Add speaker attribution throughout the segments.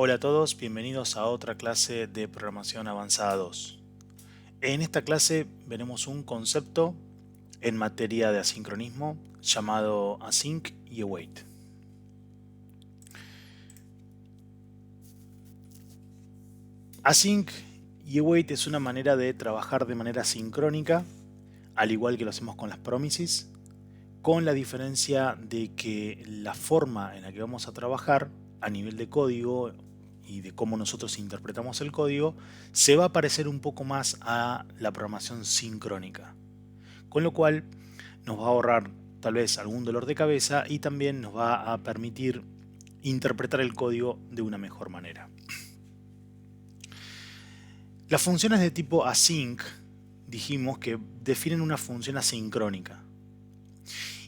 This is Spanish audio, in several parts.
Speaker 1: Hola a todos, bienvenidos a otra clase de programación avanzada 2. En esta clase veremos un concepto en materia de asincronismo llamado async y await. Async y await es una manera de trabajar de manera sincrónica, al igual que lo hacemos con las promises, con la diferencia de que la forma en la que vamos a trabajar a nivel de código y de cómo nosotros interpretamos el código se va a parecer un poco más a la programación sincrónica, con lo cual nos va a ahorrar tal vez algún dolor de cabeza y también nos va a permitir interpretar el código de una mejor manera. Las funciones de tipo async dijimos que definen una función asincrónica.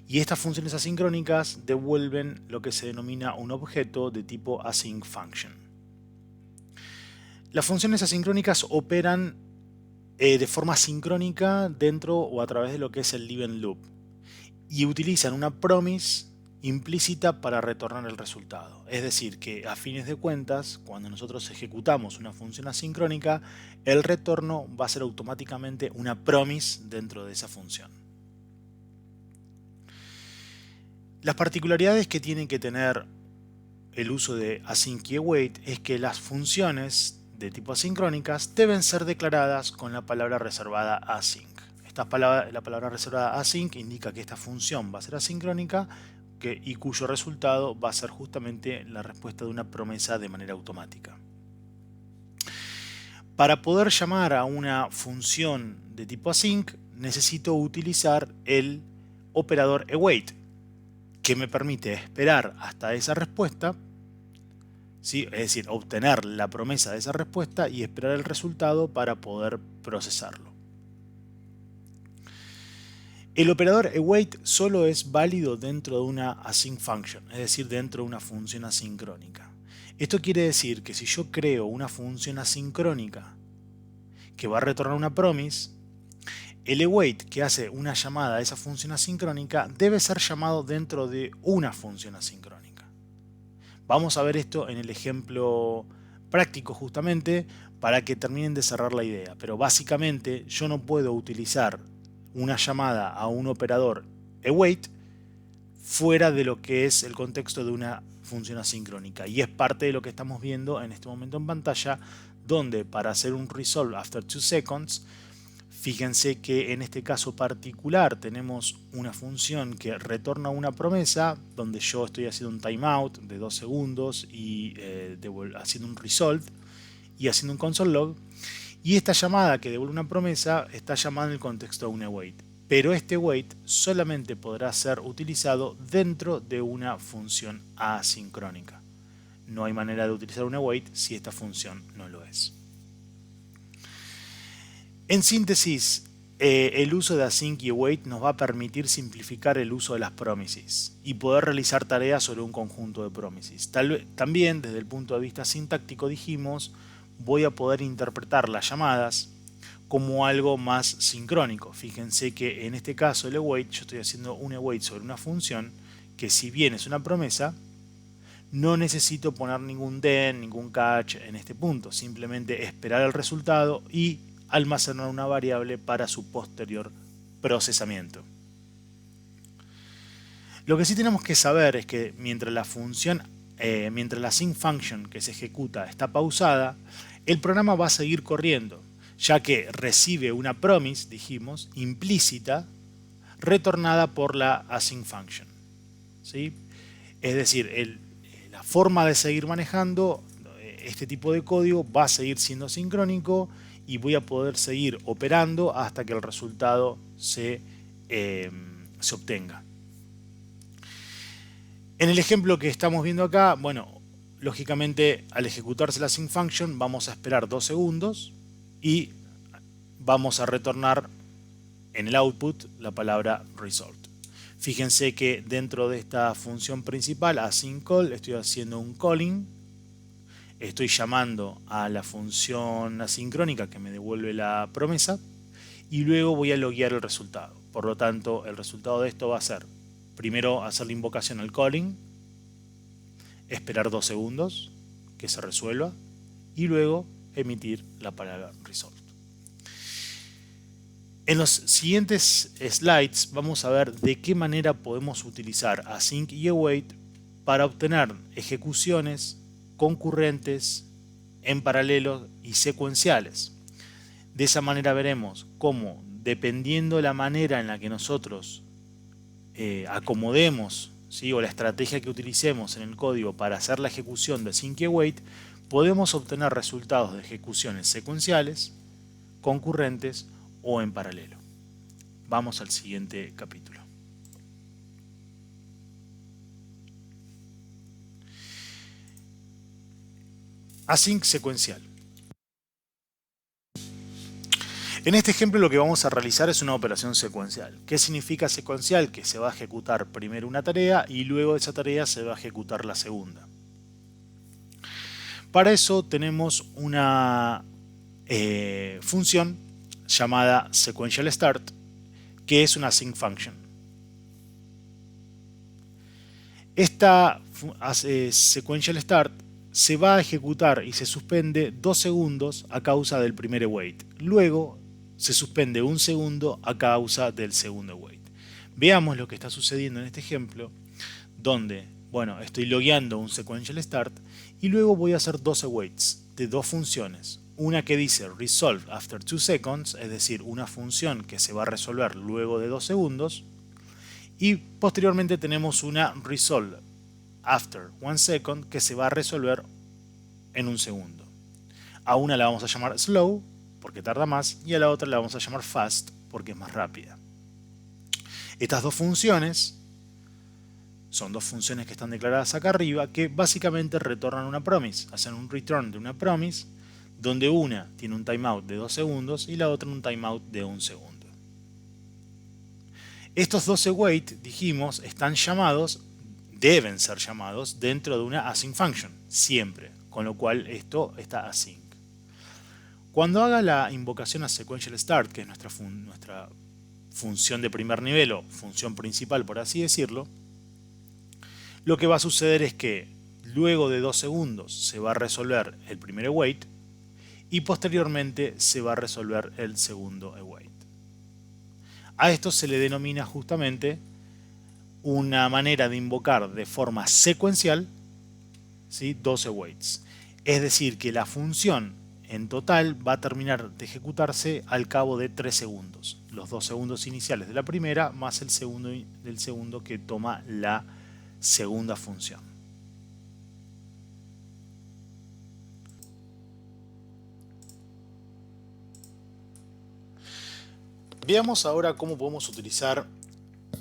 Speaker 1: Y estas funciones asincrónicas devuelven lo que se denomina un objeto de tipo async function. Las funciones asincrónicas operan de forma sincrónica dentro o a través de lo que es el event loop y utilizan una promise implícita para retornar el resultado. Es decir, que a fines de cuentas, cuando nosotros ejecutamos una función asincrónica, el retorno va a ser automáticamente una promise dentro de esa función. Las particularidades que tiene que tener el uso de async y await es que las funciones de tipo asincrónicas deben ser declaradas con la palabra reservada async. La palabra reservada async indica que esta función va a ser asincrónica y cuyo resultado va a ser justamente la respuesta de una promesa de manera automática. Para poder llamar a una función de tipo async necesito utilizar el operador await, que me permite esperar hasta esa respuesta, ¿sí? Es decir, obtener la promesa de esa respuesta y esperar el resultado para poder procesarlo. El operador await solo es válido dentro de una async function, es decir, dentro de una función asincrónica. Esto quiere decir que si yo creo una función asincrónica que va a retornar una promise, el await que hace una llamada a esa función asincrónica debe ser llamado dentro de una función asincrónica. Vamos a ver esto en el ejemplo práctico justamente para que terminen de cerrar la idea. Pero básicamente yo no puedo utilizar una llamada a un operador await fuera de lo que es el contexto de una función asincrónica. Y es parte de lo que estamos viendo en este momento en pantalla, donde para hacer un resolve after 2 seconds, fíjense que en este caso particular tenemos una función que retorna una promesa donde yo estoy haciendo un timeout de 2 segundos y haciendo un resolve y haciendo un console log. Y esta llamada que devuelve una promesa está llamada en el contexto de un await. Pero este await solamente podrá ser utilizado dentro de una función asincrónica. No hay manera de utilizar un await si esta función no lo es. En síntesis, el uso de async y await nos va a permitir simplificar el uso de las promises y poder realizar tareas sobre un conjunto de promises. También, desde el punto de vista sintáctico, dijimos, voy a poder interpretar las llamadas como algo más sincrónico. Fíjense que en este caso el await, yo estoy haciendo un await sobre una función que, si bien es una promesa, no necesito poner ningún then, ningún catch en este punto. Simplemente esperar el resultado y almacenar una variable para su posterior procesamiento. Lo que sí tenemos que saber es que mientras la async function que se ejecuta está pausada, el programa va a seguir corriendo, ya que recibe una promise, dijimos, implícita, retornada por la async function. ¿Sí? Es decir, la forma de seguir manejando este tipo de código va a seguir siendo sincrónico y voy a poder seguir operando hasta que el resultado se obtenga. En el ejemplo que estamos viendo acá, bueno, lógicamente al ejecutarse la async function vamos a esperar 2 segundos y vamos a retornar en el output la palabra result. Fíjense que dentro de esta función principal, async call, estoy haciendo un calling. Estoy llamando a la función asincrónica que me devuelve la promesa y luego voy a loguear el resultado. Por lo tanto, el resultado de esto va a ser primero hacer la invocación al calling, esperar 2 segundos, que se resuelva y luego emitir la palabra resolved. En los siguientes slides vamos a ver de qué manera podemos utilizar async y await para obtener ejecuciones concurrentes, en paralelo y secuenciales. De esa manera veremos cómo, dependiendo de la manera en la que nosotros acomodemos, ¿sí?, o la estrategia que utilicemos en el código para hacer la ejecución de async y await, podemos obtener resultados de ejecuciones secuenciales, concurrentes o en paralelo. Vamos al siguiente capítulo. Async secuencial. En este ejemplo lo que vamos a realizar es una operación secuencial. ¿Qué significa secuencial? Que se va a ejecutar primero una tarea y luego de esa tarea se va a ejecutar la segunda. Para eso tenemos una función llamada sequential start, que es una async function. Esta sequential start se va a ejecutar y se suspende 2 segundos a causa del primer await. Luego se suspende 1 segundo a causa del segundo await. Veamos lo que está sucediendo en este ejemplo, donde, bueno, estoy logueando un sequential start y luego voy a hacer 2 awaits de 2 funciones. Una que dice resolve after 2 seconds, es decir, una función que se va a resolver luego de 2 segundos. Y posteriormente tenemos una resolve after 1 second que se va a resolver en 1 segundo. A una la vamos a llamar slow porque tarda más y a la otra la vamos a llamar fast porque es más rápida. Estas dos funciones son dos funciones que están declaradas acá arriba que básicamente retornan una promise, hacen un return de una promise donde una tiene un timeout de 2 segundos y la otra un timeout de 1 segundo. Estos dos await, dijimos, están llamados, deben ser llamados dentro de una async function, siempre, con lo cual esto está async. Cuando haga la invocación a sequential start, que es nuestra función de primer nivel o función principal, por así decirlo, lo que va a suceder es que luego de 2 segundos se va a resolver el primer await y posteriormente se va a resolver el segundo await. A esto se le denomina justamente una manera de invocar de forma secuencial, ¿sí?, 2 awaits. Es decir, que la función en total va a terminar de ejecutarse al cabo de 3 segundos. Los 2 segundos iniciales de la primera más el segundo del segundo que toma la segunda función. Veamos ahora cómo podemos utilizar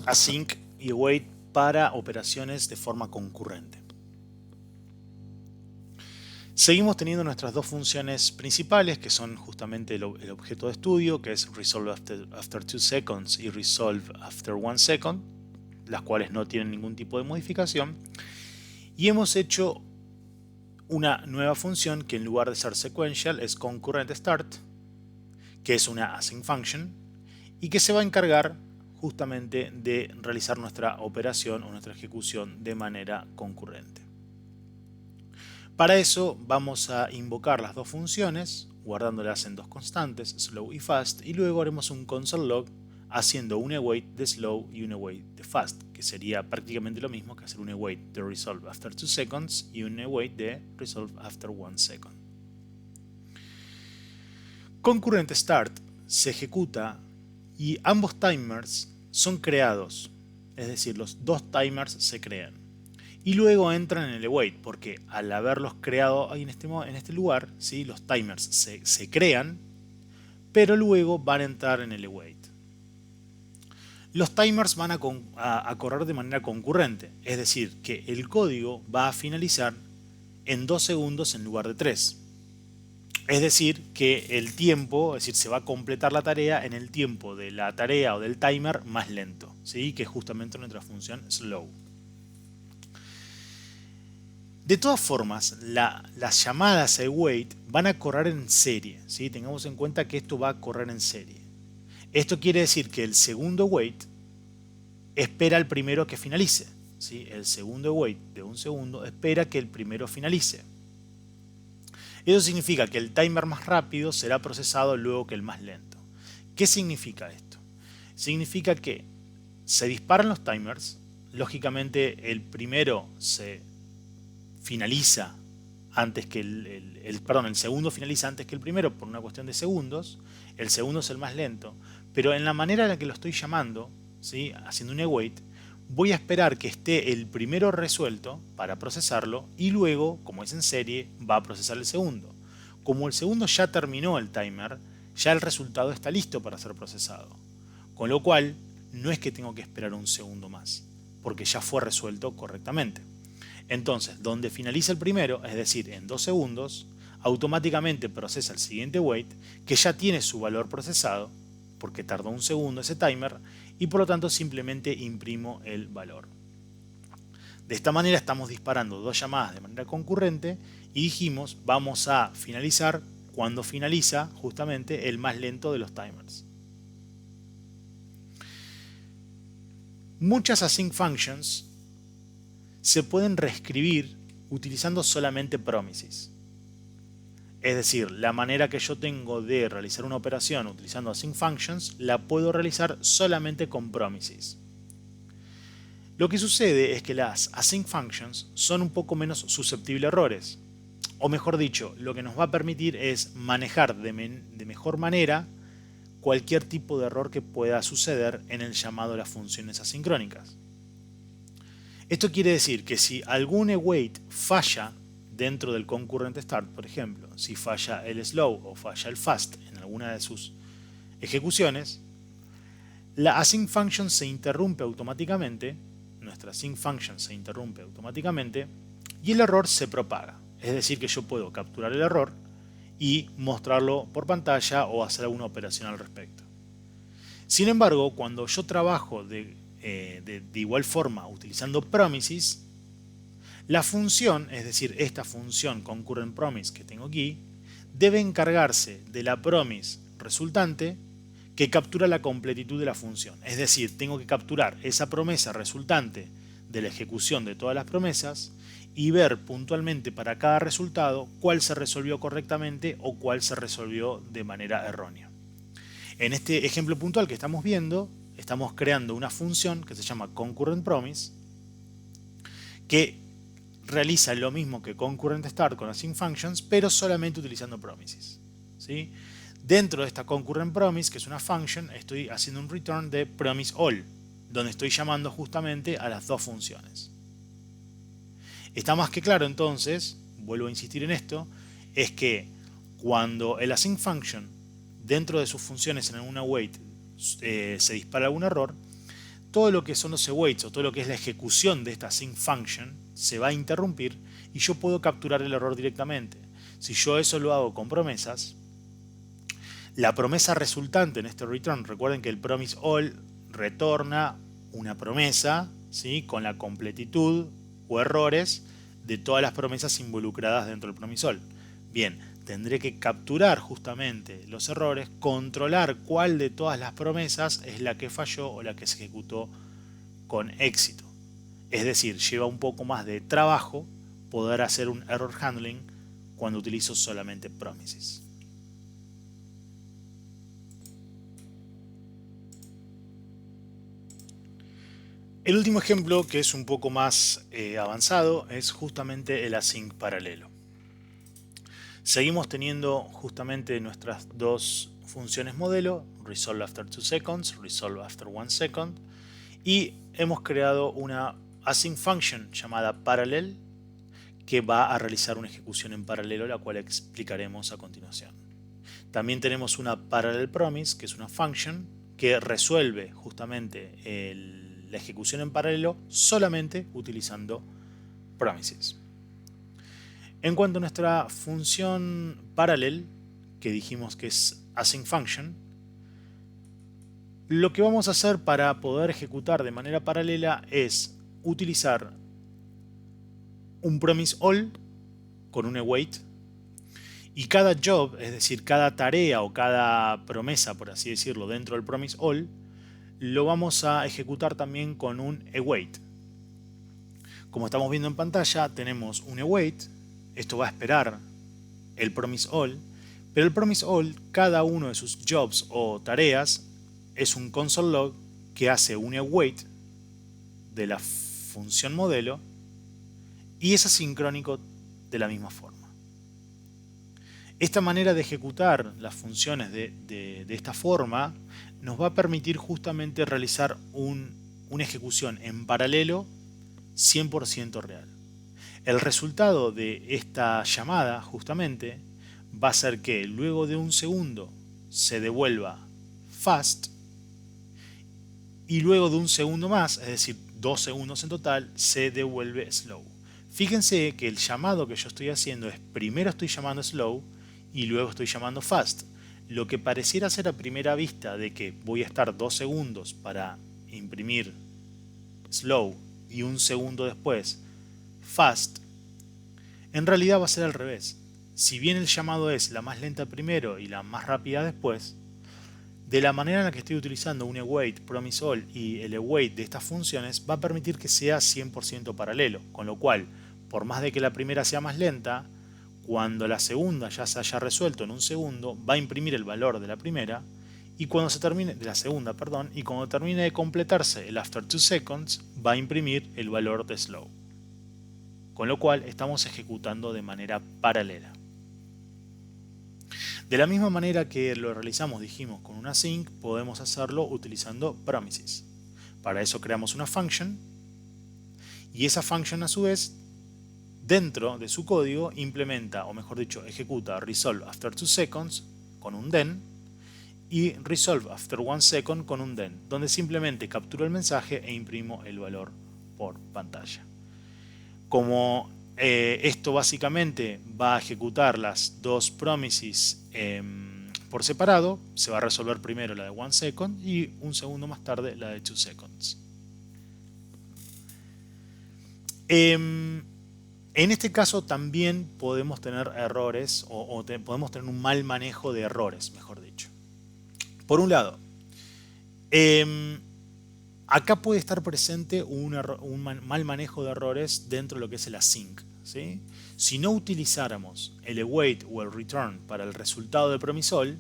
Speaker 1: async y await para operaciones de forma concurrente. Seguimos teniendo nuestras dos funciones principales, que son justamente el objeto de estudio, que es resolve after 2 seconds y resolve after 1 second, las cuales no tienen ningún tipo de modificación. Y hemos hecho una nueva función que en lugar de ser sequential es concurrent start, que es una async function, y que se va a encargar justamente de realizar nuestra operación o nuestra ejecución de manera concurrente. Para eso vamos a invocar las dos funciones, guardándolas en dos constantes, slow y fast, y luego haremos un console log haciendo un await de slow y un await de fast, que sería prácticamente lo mismo que hacer un await de resolve after 2 seconds y un await de resolve after 1 second. Concurrent start se ejecuta y ambos timers son creados, es decir, los dos timers se crean. Y luego entran en el await, porque al haberlos creado ahí en este lugar, ¿sí?, los timers se crean, pero luego van a entrar en el await. Los timers van a correr de manera concurrente, es decir, que el código va a finalizar en 2 segundos en lugar de 3. Es decir, que el tiempo, es decir, se va a completar la tarea en el tiempo de la tarea o del timer más lento, ¿sí?, que es justamente nuestra función slow. De todas formas, las llamadas a await van a correr en serie, ¿sí? Tengamos en cuenta que esto va a correr en serie. Esto quiere decir que el segundo await espera al primero que finalice, ¿sí? El segundo await de 1 segundo espera que el primero finalice. Eso significa que el timer más rápido será procesado luego que el más lento. ¿Qué significa esto? Significa que se disparan los timers, lógicamente el primero se finaliza antes que el segundo finaliza antes que el primero por una cuestión de segundos, el segundo es el más lento, pero en la manera en la que lo estoy llamando, ¿sí? Haciendo un await, voy a esperar que esté el primero resuelto para procesarlo y luego, como es en serie, va a procesar el segundo. Como el segundo ya terminó el timer, ya el resultado está listo para ser procesado. Con lo cual, no es que tengo que esperar un segundo más, porque ya fue resuelto correctamente. Entonces, donde finaliza el primero, es decir, en 2 segundos, automáticamente procesa el siguiente wait, que ya tiene su valor procesado, porque tardó un segundo ese timer, y por lo tanto simplemente imprimo el valor. De esta manera estamos disparando 2 llamadas de manera concurrente y dijimos vamos a finalizar cuando finaliza justamente el más lento de los timers. Muchas async functions se pueden reescribir utilizando solamente promises. Es decir, la manera que yo tengo de realizar una operación utilizando async functions la puedo realizar solamente con promises. Lo que sucede es que las async functions son un poco menos susceptibles a errores. O mejor dicho, lo que nos va a permitir es manejar de mejor manera cualquier tipo de error que pueda suceder en el llamado a las funciones asincrónicas. Esto quiere decir que si algún await falla dentro del concurrent start, por ejemplo, si falla el slow o falla el fast en alguna de sus ejecuciones, la async function se interrumpe automáticamente, nuestra async function se interrumpe automáticamente y el error se propaga. Es decir, que yo puedo capturar el error y mostrarlo por pantalla o hacer alguna operación al respecto. Sin embargo, cuando yo trabajo de igual forma utilizando promises, la función, es decir, esta función concurrent promise que tengo aquí, debe encargarse de la promise resultante que captura la completitud de la función. Es decir, tengo que capturar esa promesa resultante de la ejecución de todas las promesas y ver puntualmente para cada resultado cuál se resolvió correctamente o cuál se resolvió de manera errónea. En este ejemplo puntual que estamos viendo, estamos creando una función que se llama concurrent promise que realiza lo mismo que concurrent start con async functions, pero solamente utilizando promises, ¿sí? Dentro de esta concurrent promise, que es una function, estoy haciendo un return de promise all, donde estoy llamando justamente a las dos funciones. Está más que claro entonces, vuelvo a insistir en esto, es que cuando el async function dentro de sus funciones en un await se dispara algún error, todo lo que son los awaits o todo lo que es la ejecución de esta async function se va a interrumpir y yo puedo capturar el error directamente. Si yo eso lo hago con promesas, la promesa resultante en este return, recuerden que el promise all retorna una promesa, ¿sí?, con la completitud o errores de todas las promesas involucradas dentro del promise all. Bien, tendré que capturar justamente los errores, controlar cuál de todas las promesas es la que falló o la que se ejecutó con éxito. Es decir, lleva un poco más de trabajo poder hacer un error handling cuando utilizo solamente promises. El último ejemplo, que es un poco más avanzado, es justamente el async paralelo. Seguimos teniendo justamente nuestras dos funciones modelo, resolve after 2 seconds, resolve after 1 second, y hemos creado una async function llamada parallel que va a realizar una ejecución en paralelo, la cual explicaremos a continuación. También tenemos una parallel promise, que es una function que resuelve justamente la ejecución en paralelo solamente utilizando promises. En cuanto a nuestra función parallel, que dijimos que es async function, lo que vamos a hacer para poder ejecutar de manera paralela es utilizar un promise all con un await y cada job, es decir, cada tarea o cada promesa, por así decirlo, dentro del promise all, lo vamos a ejecutar también con un await. Como estamos viendo en pantalla, tenemos un await. Esto va a esperar el promise all, pero el promise all, cada uno de sus jobs o tareas es un console log que hace un await de la función modelo y es asincrónico de la misma forma. Esta manera de ejecutar las funciones de esta forma nos va a permitir justamente realizar una ejecución en paralelo 100% real. El resultado de esta llamada justamente va a ser que luego de un segundo se devuelva fast y luego de un segundo más, es decir, 2 segundos en total, se devuelve slow. Fíjense que el llamado que yo estoy haciendo es primero estoy llamando slow y luego estoy llamando fast. Lo que pareciera ser a primera vista de que voy a estar 2 segundos para imprimir slow y un segundo después fast, en realidad va a ser al revés. Si bien el llamado es la más lenta primero y la más rápida después, de la manera en la que estoy utilizando un await, promise all y el await de estas funciones va a permitir que sea 100% paralelo, con lo cual, por más de que la primera sea más lenta, cuando la segunda ya se haya resuelto en un segundo, va a imprimir el valor de la primera y cuando se termine de la segunda, perdón, y cuando termine de completarse el after 2 seconds, va a imprimir el valor de slow. Con lo cual estamos ejecutando de manera paralela. De la misma manera que lo realizamos, dijimos, con una async, podemos hacerlo utilizando promises. Para eso creamos una function y esa function a su vez, dentro de su código, implementa, o mejor dicho, ejecuta resolve after 2 seconds con un then y resolve after 1 second con un then, donde simplemente capturo el mensaje e imprimo el valor por pantalla. Como esto básicamente va a ejecutar las dos promises por separado, se va a resolver primero la de 1 second y un segundo más tarde la de 2 seconds. En este caso también podemos tener errores o podemos tener un mal manejo de errores, mejor dicho. Por un lado, acá puede estar presente un mal manejo de errores dentro de lo que es el async, ¿sí? Si no utilizáramos el await o el return para el resultado de promise all,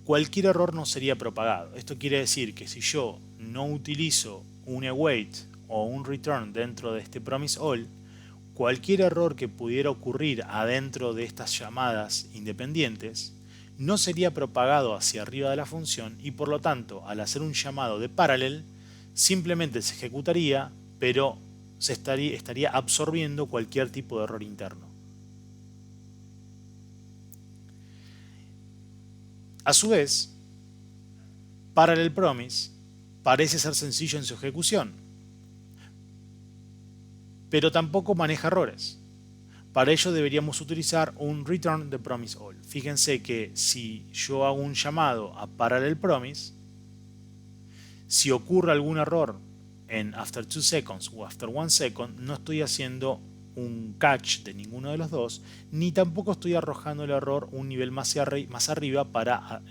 Speaker 1: cualquier error no sería propagado. Esto quiere decir que si yo no utilizo un await o un return dentro de este promise all, cualquier error que pudiera ocurrir adentro de estas llamadas independientes no sería propagado hacia arriba de la función y por lo tanto al hacer un llamado de parallel simplemente se ejecutaría, pero se estaría absorbiendo cualquier tipo de error interno. A su vez, Parallel Promise parece ser sencillo en su ejecución, pero tampoco maneja errores. Para ello deberíamos utilizar un return de promise all. Fíjense que si yo hago un llamado a Parallel Promise, si ocurre algún error en after 2 seconds o after 1 second, no estoy haciendo un catch de ninguno de los dos, ni tampoco estoy arrojando el error un nivel más arriba para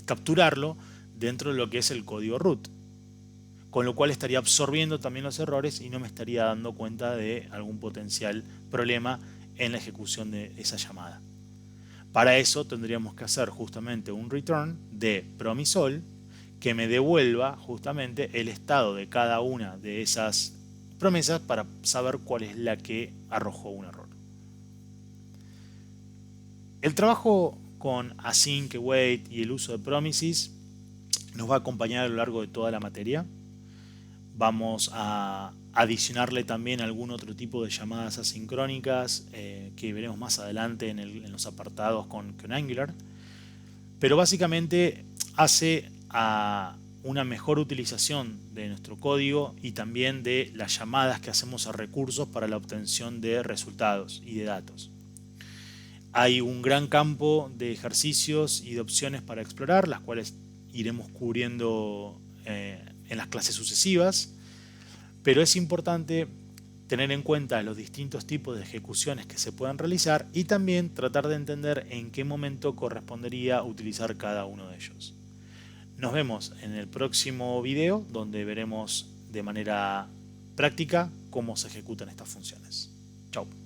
Speaker 1: capturarlo dentro de lo que es el código root. Con lo cual estaría absorbiendo también los errores y no me estaría dando cuenta de algún potencial problema en la ejecución de esa llamada. Para eso tendríamos que hacer justamente un return de promise all que me devuelva justamente el estado de cada una de esas promesas para saber cuál es la que arrojó un error. El trabajo con async, await y el uso de promises nos va a acompañar a lo largo de toda la materia. Vamos a adicionarle también algún otro tipo de llamadas asincrónicas que veremos más adelante en los apartados con Angular. Pero básicamente hace a una mejor utilización de nuestro código y también de las llamadas que hacemos a recursos para la obtención de resultados y de datos. Hay un gran campo de ejercicios y de opciones para explorar, las cuales iremos cubriendo en las clases sucesivas, pero es importante tener en cuenta los distintos tipos de ejecuciones que se pueden realizar y también tratar de entender en qué momento correspondería utilizar cada uno de ellos. Nos vemos en el próximo video donde veremos de manera práctica cómo se ejecutan estas funciones. Chao.